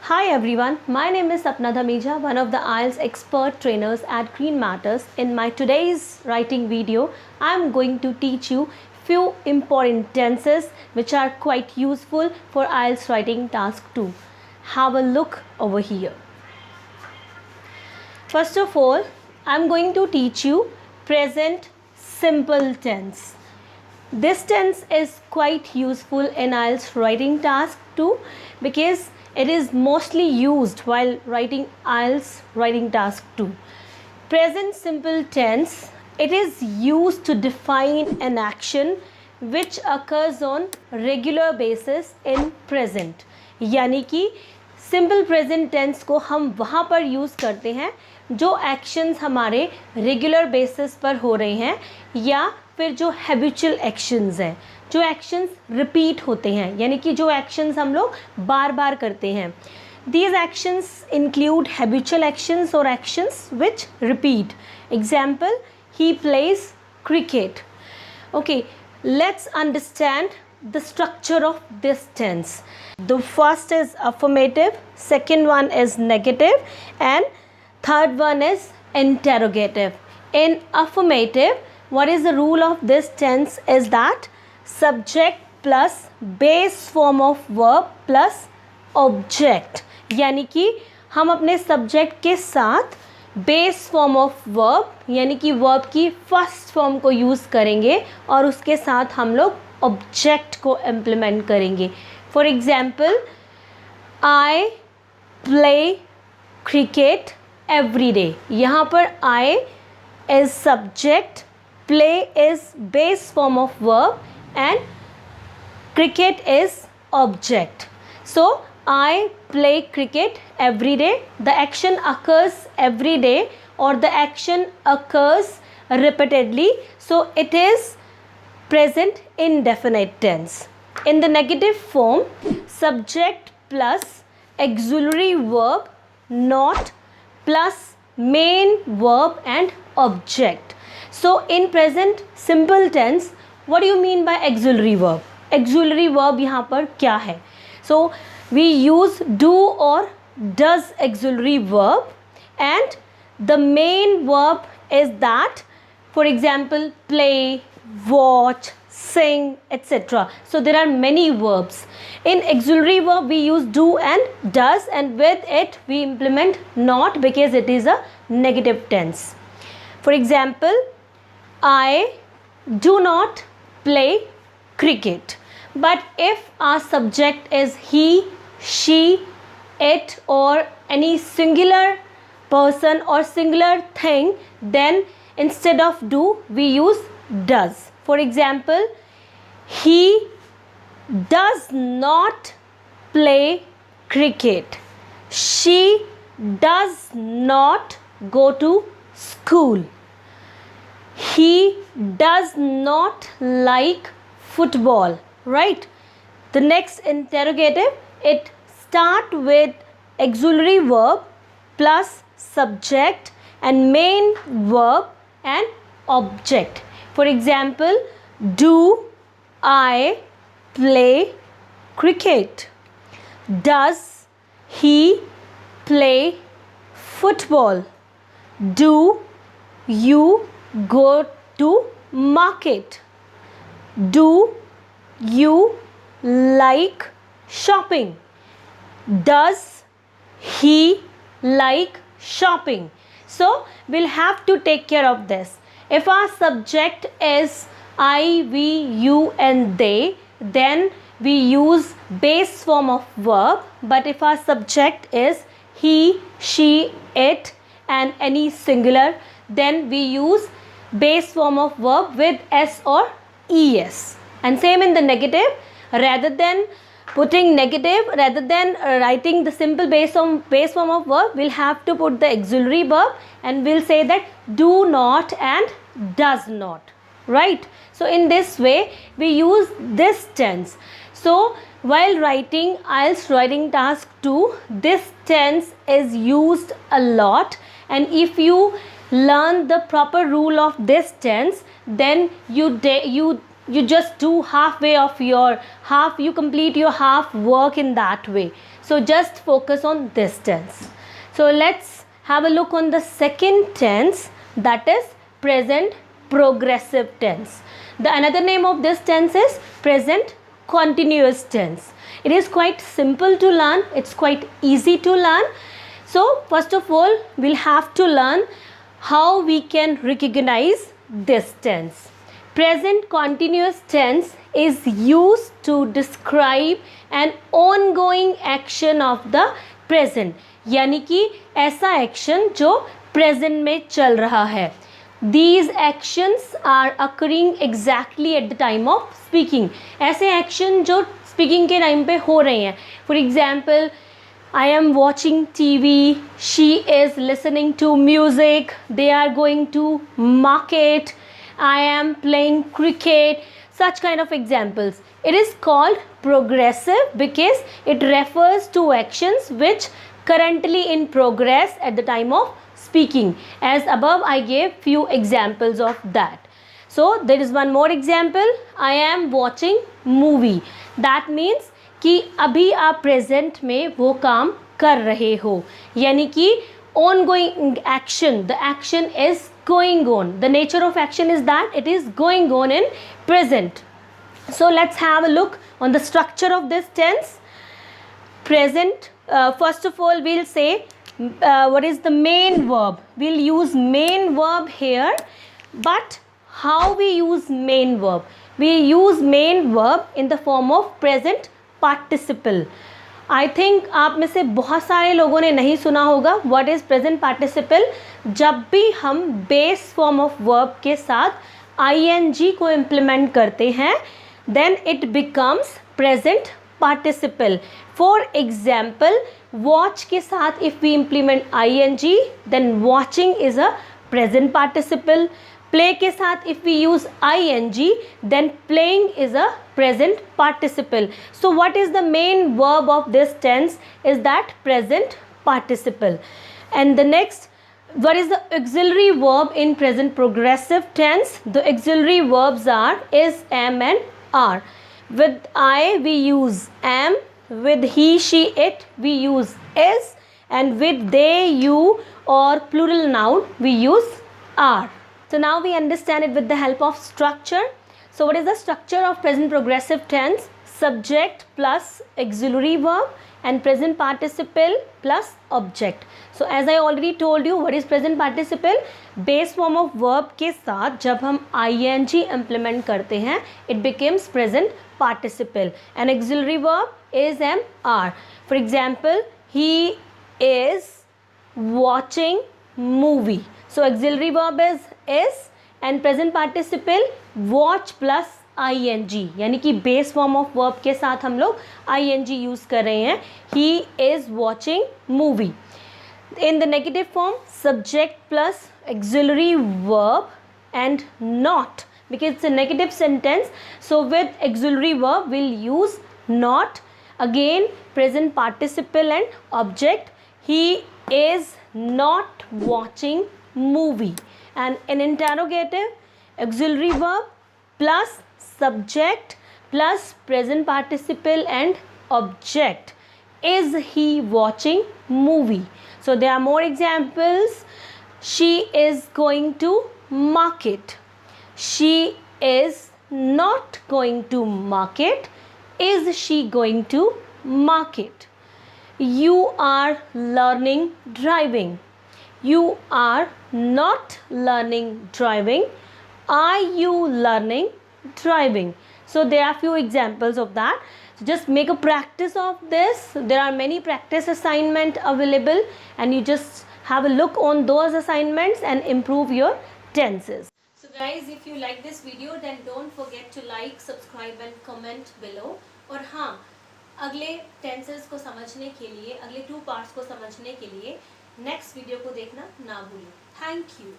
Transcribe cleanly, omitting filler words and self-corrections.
Hi everyone, my name is Sapna Dhamija, one of the IELTS expert trainers at Green Matters. In my today's writing video, I am going to teach you few important tenses which are quite useful for IELTS writing task 2. Have a look over here. First of all, I am going to teach you present simple tense. This tense is quite useful in IELTS writing task 2 because it is mostly used while writing IELTS writing task 2. Present simple tense, it is used to define an action which occurs on regular basis in present. यानी कि simple present tense को हम वहाँ पर use करते हैं जो actions हमारे रेगुलर बेसिस पर हो रहे हैं या फिर जो हैबिचुअल एक्शंस हैं, जो एक्शंस रिपीट होते हैं, यानी कि जो एक्शंस हम लोग बार बार करते हैं. These actions include habitual actions or actions which repeat. Example, he plays cricket. Okay, let's understand the structure of this tense. The first is affirmative, second one is negative, and third one is interrogative. In affirmative, what is the rule of this tense is that subject plus base form of verb plus object, यानी कि हम अपने subject के साथ base form of verb यानी कि verb की first form को यूज़ करेंगे और उसके साथ हम लोग ऑब्जेक्ट को इम्प्लीमेंट करेंगे. For example, I play cricket every day. यहाँ पर I is subject, play is base form of verb and cricket is object. So I play cricket every day. The action occurs every day or the action occurs repeatedly. So it is present indefinite tense. In the negative form, subject plus auxiliary verb not plus main verb and object. So in present simple tense, what do you mean by auxiliary verb? Auxiliary verb यहाँ पर क्या है? So we use do or does auxiliary verb and the main verb is that, for example, play, watch, sing, etc. So there are many verbs. In auxiliary verb we use do and does, and with it we implement not because it is a negative tense. For example, I do not play cricket. But if our subject is he, she, it or any singular person or singular thing, then instead of do we use does. For example, he does not play cricket. She does not go to school. He does not like football, right? The next interrogative, it start with auxiliary verb plus subject and main verb and object. For example, do I play cricket? Does he play football? Do you go to market? Do you like shopping? Does he like shopping? So we'll have to take care of this. If our subject is I, we, you and they, then we use base form of verb. But if our subject is he, she, it and any singular, then we use base form of verb with s or es. And same in the negative, rather than putting negative, rather than writing the simple base form of verb, we'll have to put the auxiliary verb and we'll say that do not and does not, right? So in this way we use this tense. So while writing IELTS writing task 2, this tense is used a lot, and if you learn the proper rule of this tense, then you just do halfway of your half, you complete your half work in that way. So just focus on this tense. So let's have a look on the second tense, that is present progressive tense. The another name of this tense is present continuous tense. It is quite simple to learn, it's quite easy to learn. So first of all, we'll have to learn how we can recognize this tense. Present continuous tense is used to describe an ongoing action of the present, यानी कि ऐसा action जो present में चल रहा है. These actions are occurring exactly at the time of speaking. ऐसे action जो स्पीकिंग के टाइम पे हो रहे हैं. For example, I am watching TV, she is listening to music, they are going to market, I am playing cricket, such kind of examples. It is called progressive because it refers to actions which currently in progress at the time of speaking. As above, I gave few examples of that. So there is one more example. I am watching movie. That means कि अभी आप present में वो काम कर रहे हो, यानी कि ongoing action, the action is going on. The nature of action is that it is going on in present. So let's have a look on the structure of this tense. Present, first of all we'll say what is the main verb. We'll use main verb here, but how we use main verb? We use main verb in the form of present participle. I think आप में से बहुत सारे लोगों ने नहीं सुना होगा व्हाट इज़ प्रेजेंट पार्टिसिपल. जब भी हम बेस फॉर्म ऑफ वर्ब के साथ ing को इम्प्लीमेंट करते हैं then it becomes present participle. For example, watch के साथ if we implement ing then watching is a present participle. Play के साथ if we use ing then playing is a present participle. So what is the main verb of this tense is that present participle. And the next, what is the auxiliary verb in present progressive tense? The auxiliary verbs are is, am and are. With I we use am, with he she it we use is, and with they you or plural noun we use are. So now we understand it with the help of structure. So what is the structure of present progressive tense? Subject plus auxiliary verb and present participle plus object. So as I already told you, what is present participle? Base form of verb के साथ जब हम ing implement करते हैं, it becomes present participle. And auxiliary verb is, am, are. For example, he is watching movie. So auxiliary verb is and present participle watch plus ing, यानी कि base form of verb के साथ हम लोग ing use कर रहे हैं. He is watching movie. In the negative form, subject plus auxiliary verb and not, because it's a negative sentence. So with auxiliary verb we'll use not. Again present participle and object. He is not watching movie. And in interrogative, auxiliary verb plus subject plus present participle and object. Is he watching movie? So there are more examples. She is going to market. She is not going to market. Is she going to market? You are learning driving. You are not learning driving. Are you learning driving? So there are few examples of that. So just make a practice of this. There are many practice assignment available and you just have a look on those assignments and improve your tenses. So guys, if you like this video then don't forget to like, subscribe and comment below. और हाँ, अगले tenses को समझने के लिए, अगले 2 parts को समझने के लिए नेक्स्ट वीडियो को देखना ना भूलें. Thank you.